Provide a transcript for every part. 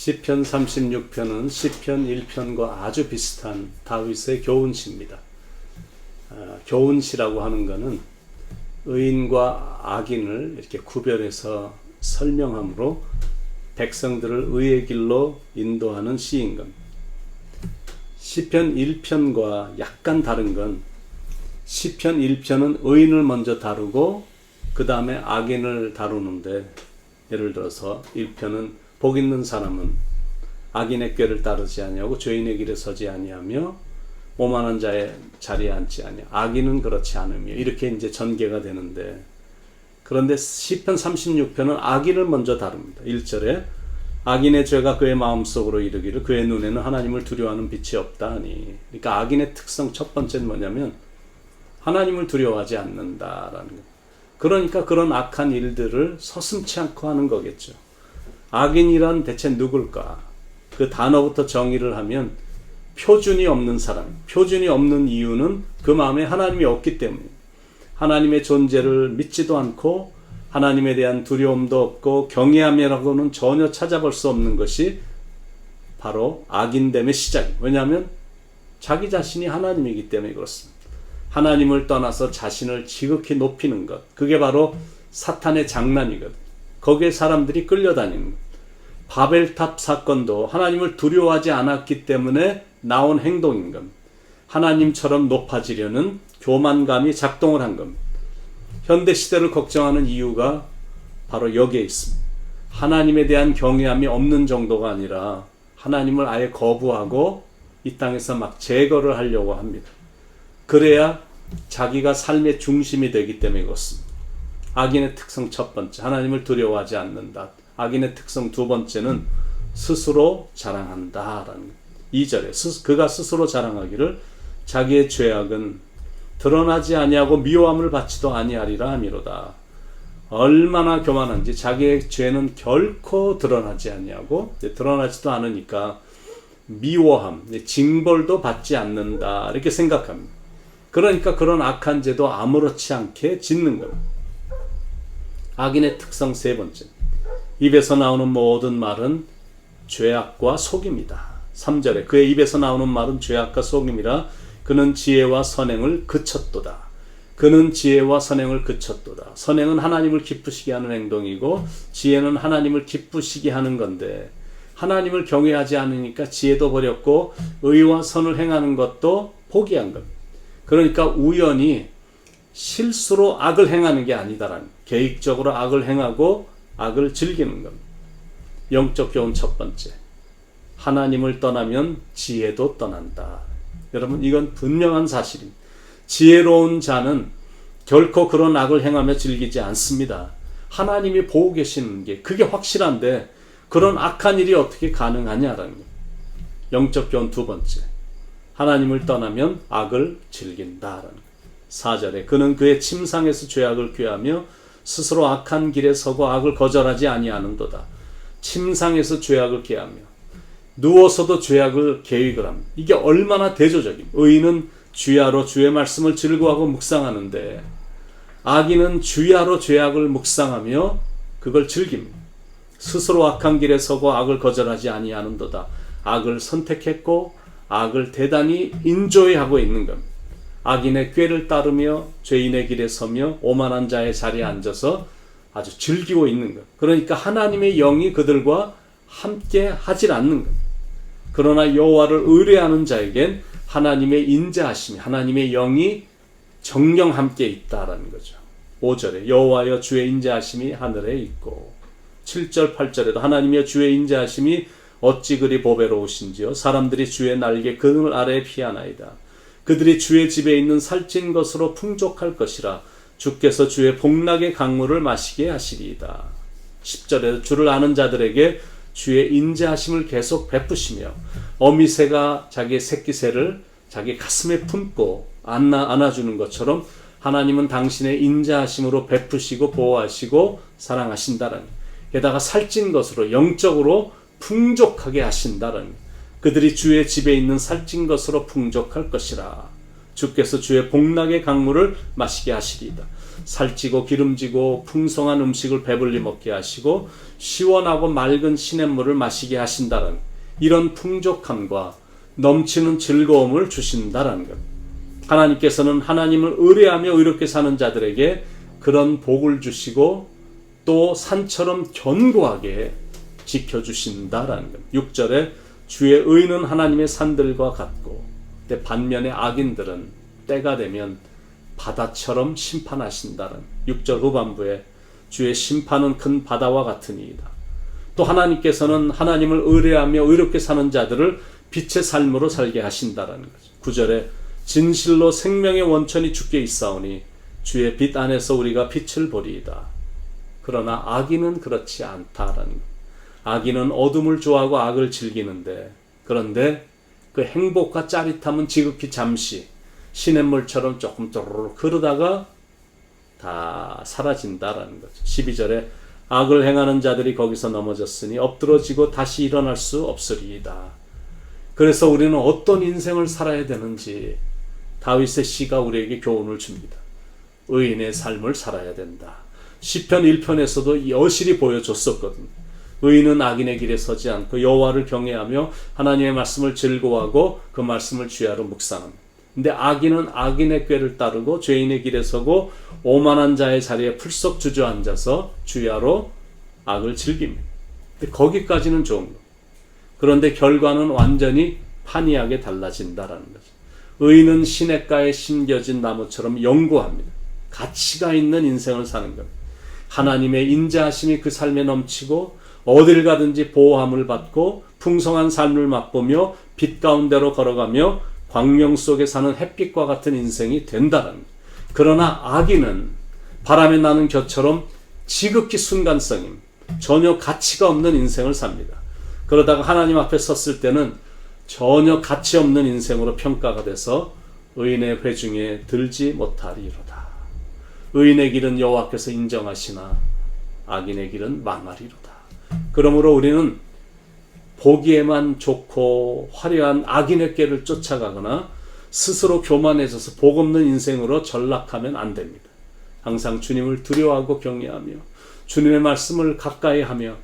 시편 36편은 시편 1편과 아주 비슷한 다윗의 교훈시입니다. 교훈시라고 하는 것은 의인과 악인을 이렇게 구별해서 설명함으로 백성들을 의의 길로 인도하는 시인 겁니다. 시편 1편과 약간 다른 건 시편 1편은 의인을 먼저 다루고 그 다음에 악인을 다루는데, 예를 들어서 1편은 복 있는 사람은 악인의 꾀를 따르지 아니하고 죄인의 길에 서지 아니하며 오만한 자의 자리에 앉지 아니하, 악인은 그렇지 않으며, 이렇게 이제 전개가 되는데, 그런데 시편 36편은 악인을 먼저 다룹니다. 1절에 악인의 죄가 그의 마음속으로 이르기를 그의 눈에는 하나님을 두려워하는 빛이 없다 하니, 그러니까 악인의 특성 첫 번째는 뭐냐면 하나님을 두려워하지 않는다라는 것. 그러니까 그런 악한 일들을 서슴지 않고 하는 거겠죠. 악인이란 대체 누굴까? 그 단어부터 정의를 하면 표준이 없는 사람, 표준이 없는 이유는 그 마음에 하나님이 없기 때문입니다. 하나님의 존재를 믿지도 않고 하나님에 대한 두려움도 없고 경외함이라고는 전혀 찾아볼 수 없는 것이 바로 악인됨의 시작이에요. 왜냐하면 자기 자신이 하나님이기 때문에 그렇습니다. 하나님을 떠나서 자신을 지극히 높이는 것, 그게 바로 사탄의 장난이거든요. 거기에 사람들이 끌려다니는 것. 바벨탑 사건도 하나님을 두려워하지 않았기 때문에 나온 행동인 겁니다. 하나님처럼 높아지려는 교만감이 작동을 한 겁니다. 현대시대를 걱정하는 이유가 바로 여기에 있습니다. 하나님에 대한 경외함이 없는 정도가 아니라 하나님을 아예 거부하고 이 땅에서 막 제거를 하려고 합니다. 그래야 자기가 삶의 중심이 되기 때문에 그렇습니다. 악인의 특성 첫 번째, 하나님을 두려워하지 않는다. 악인의 특성 두 번째는 스스로 자랑한다라는 것. 2절에 그가 스스로 자랑하기를 자기의 죄악은 드러나지 아니하고 미워함을 받지도 아니하리라 하미로다. 얼마나 교만한지, 자기의 죄는 결코 드러나지 아니하고 드러나지도 않으니까 미워함, 징벌도 받지 않는다, 이렇게 생각합니다. 그러니까 그런 악한 죄도 아무렇지 않게 짓는 겁니다. 악인의 특성 세 번째, 입에서 나오는 모든 말은 죄악과 속임이다. 3절에 그의 입에서 나오는 말은 죄악과 속임이라 그는 지혜와 선행을 그쳤도다. 그는 지혜와 선행을 그쳤도다. 선행은 하나님을 기쁘시게 하는 행동이고 지혜는 하나님을 기쁘시게 하는 건데, 하나님을 경외하지 않으니까 지혜도 버렸고 의와 선을 행하는 것도 포기한 겁니다. 그러니까 우연히 실수로 악을 행하는 게 아니다라는, 계획적으로 악을 행하고 악을 즐기는 겁니다. 영적 교훈 첫 번째, 하나님을 떠나면 지혜도 떠난다. 여러분, 이건 분명한 사실입니다. 지혜로운 자는 결코 그런 악을 행하며 즐기지 않습니다. 하나님이 보고 계시는 게 그게 확실한데 그런 악한 일이 어떻게 가능하냐라는 거예요. 영적 교훈 두 번째, 하나님을 떠나면 악을 즐긴다라는 거예요. 4절에 그는 그의 침상에서 죄악을 꾀하며 스스로 악한 길에 서고 악을 거절하지 아니하는도다. 침상에서 죄악을 꾀하며 누워서도 죄악을 계획을 합니다. 이게 얼마나 대조적입니다. 의인은 주야로 주의 말씀을 즐거워하고 묵상하는데 악인은 주야로 죄악을 묵상하며 그걸 즐깁니다. 스스로 악한 길에 서고 악을 거절하지 아니하는도다. 악을 선택했고 악을 대단히 인조해하고 있는 겁니다. 악인의 꾀를 따르며 죄인의 길에 서며 오만한 자의 자리에 앉아서 아주 즐기고 있는 것. 그러니까 하나님의 영이 그들과 함께 하질 않는 것. 그러나 여호와를 의뢰하는 자에겐 하나님의 인자하심이, 하나님의 영이 정령 함께 있다라는 거죠. 5절에 여호와여 주의 인자하심이 하늘에 있고, 7절 8절에도 하나님여 주의 인자하심이 어찌 그리 보배로우신지요. 사람들이 주의 날개 그늘 아래에 피하나이다. 그들이 주의 집에 있는 살찐 것으로 풍족할 것이라. 주께서 주의 복락의 강물을 마시게 하시리이다. 10절에 주를 아는 자들에게 주의 인자하심을 계속 베푸시며 어미새가 자기의 새끼새를 자기 가슴에 품고 안아주는 것처럼 하나님은 당신의 인자하심으로 베푸시고 보호하시고 사랑하신다라는, 게다가 살찐 것으로 영적으로 풍족하게 하신다라는, 그들이 주의 집에 있는 살찐 것으로 풍족할 것이라. 주께서 주의 복락의 강물을 마시게 하시리이다. 살찌고 기름지고 풍성한 음식을 배불리 먹게 하시고 시원하고 맑은 시냇물을 마시게 하신다는 이런 풍족함과 넘치는 즐거움을 주신다라는 것. 하나님께서는 하나님을 의뢰하며 의롭게 사는 자들에게 그런 복을 주시고 또 산처럼 견고하게 지켜주신다라는 것. 6절에 주의 의는 하나님의 산들과 같고 반면에 악인들은 때가 되면 바다처럼 심판하신다는 6절 후반부에 주의 심판은 큰 바다와 같으니이다. 또 하나님께서는 하나님을 의뢰하며 의롭게 사는 자들을 빛의 삶으로 살게 하신다는 거죠. 9절에 진실로 생명의 원천이 주께 있사오니 주의 빛 안에서 우리가 빛을 보리이다. 그러나 악인은 그렇지 않다라는 것. 악인은 어둠을 좋아하고 악을 즐기는데 그런데 그 행복과 짜릿함은 지극히 잠시 시냇물처럼 조금 쪼르륵 흐르다가 다 사라진다라는 거죠. 12절에 악을 행하는 자들이 거기서 넘어졌으니 엎드러지고 다시 일어날 수 없으리이다. 그래서 우리는 어떤 인생을 살아야 되는지 다윗의 시가 우리에게 교훈을 줍니다. 의인의 삶을 살아야 된다. 시편 1편에서도 여실히 보여줬었거든요. 의인은 악인의 길에 서지 않고 여호와를 경외하며 하나님의 말씀을 즐거워하고 그 말씀을 주야로 묵상합니다. 근데 악인은 악인의 꾀를 따르고 죄인의 길에 서고 오만한 자의 자리에 풀썩 주저앉아서 주야로 악을 즐깁니다. 근데 거기까지는 좋은 거. 그런데 결과는 완전히 판이하게 달라진다라는 거죠. 의인은 시냇가에 심겨진 나무처럼 영구합니다. 가치가 있는 인생을 사는 겁니다. 하나님의 인자하심이 그 삶에 넘치고 어딜 가든지 보호함을 받고 풍성한 삶을 맛보며 빛 가운데로 걸어가며 광명 속에 사는 햇빛과 같은 인생이 된다는 거예요. 그러나 악인은 바람에 나는 겨처럼 지극히 순간성임, 전혀 가치가 없는 인생을 삽니다. 그러다가 하나님 앞에 섰을 때는 전혀 가치 없는 인생으로 평가가 돼서 의인의 회중에 들지 못하리로다. 의인의 길은 여호와께서 인정하시나 악인의 길은 망하리로다. 그러므로 우리는 보기에만 좋고 화려한 악인의 꾀를 쫓아가거나 스스로 교만해져서 복 없는 인생으로 전락하면 안 됩니다. 항상 주님을 두려워하고 경외하며 주님의 말씀을 가까이 하며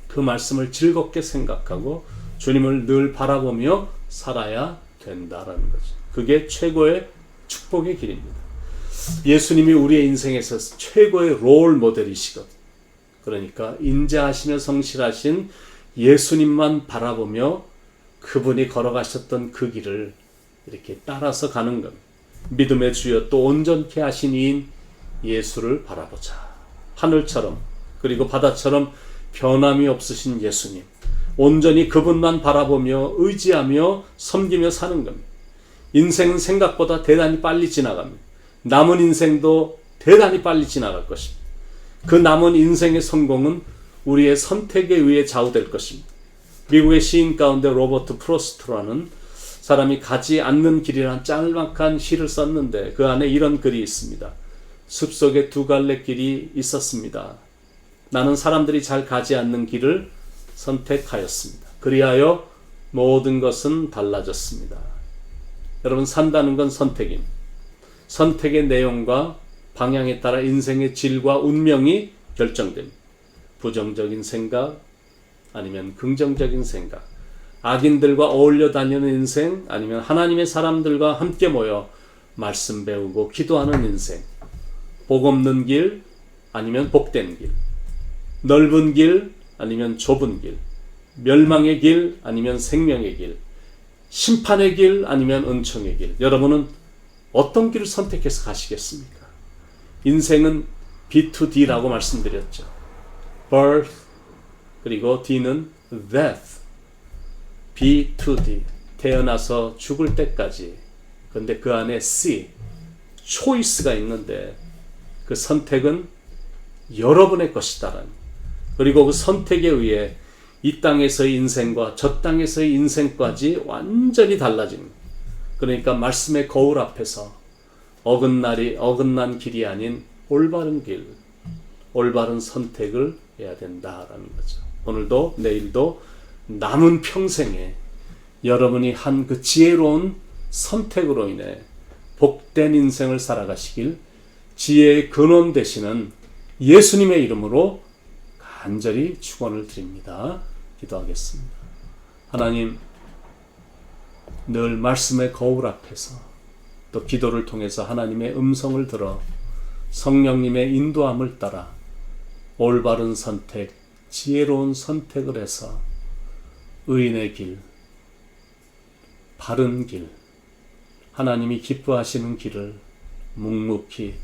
그 말씀을 즐겁게 생각하고 주님을 늘 바라보며 살아야 된다라는 거죠. 그게 최고의 축복의 길입니다. 예수님이 우리의 인생에서 최고의 롤 모델이시거든요. 그러니까 인자하시며 성실하신 예수님만 바라보며 그분이 걸어가셨던 그 길을 이렇게 따라서 가는 겁니다. 믿음의 주여 또 온전케 하신 이인 예수를 바라보자. 하늘처럼 그리고 바다처럼 변함이 없으신 예수님, 온전히 그분만 바라보며 의지하며 섬기며 사는 겁니다. 인생은 생각보다 대단히 빨리 지나갑니다. 남은 인생도 대단히 빨리 지나갈 것입니다. 그 남은 인생의 성공은 우리의 선택에 의해 좌우될 것입니다. 미국의 시인 가운데 로버트 프로스트라는 사람이 가지 않는 길이라는 짤막한 시를 썼는데 그 안에 이런 글이 있습니다. 숲속에 두 갈래 길이 있었습니다. 나는 사람들이 잘 가지 않는 길을 선택하였습니다. 그리하여 모든 것은 달라졌습니다. 여러분, 산다는 건 선택입니다. 선택의 내용과 방향에 따라 인생의 질과 운명이 결정됩니다. 부정적인 생각 아니면 긍정적인 생각, 악인들과 어울려 다니는 인생 아니면 하나님의 사람들과 함께 모여 말씀 배우고 기도하는 인생, 복 없는 길 아니면 복된 길, 넓은 길 아니면 좁은 길, 멸망의 길 아니면 생명의 길, 심판의 길 아니면 은총의 길. 여러분은 어떤 길을 선택해서 가시겠습니까? 인생은 B2D라고 말씀드렸죠. birth 그리고 D는 death. B2D 태어나서 죽을 때까지. 근데 그 안에 C choice가 있는데 그 선택은 여러분의 것이다라는. 그리고 그 선택에 의해 이 땅에서의 인생과 저 땅에서의 인생까지 완전히 달라집니다. 그러니까 말씀의 거울 앞에서 어긋난 길이 아닌 올바른 길, 올바른 선택을 해야 된다라는 거죠. 오늘도 내일도 남은 평생에 여러분이 한 그 지혜로운 선택으로 인해 복된 인생을 살아가시길 지혜의 근원 되시는 예수님의 이름으로 간절히 축원을 드립니다. 기도하겠습니다. 하나님, 늘 말씀의 거울 앞에서 또 기도를 통해서 하나님의 음성을 들어 성령님의 인도함을 따라 올바른 선택, 지혜로운 선택을 해서 의인의 길, 바른 길, 하나님이 기뻐하시는 길을 묵묵히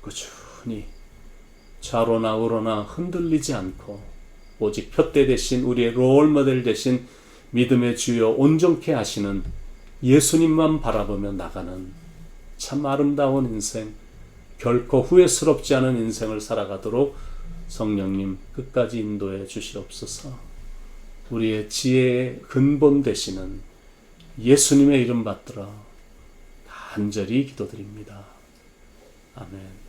꾸준히 좌로나 우로나 흔들리지 않고 오직 푯대 대신 우리의 롤모델 대신 믿음의 주여 온전케 하시는 예수님만 바라보며 나가는 참 아름다운 인생, 결코 후회스럽지 않은 인생을 살아가도록 성령님 끝까지 인도해 주시옵소서. 우리의 지혜의 근본 되시는 예수님의 이름 받들어 간절히 기도드립니다. 아멘.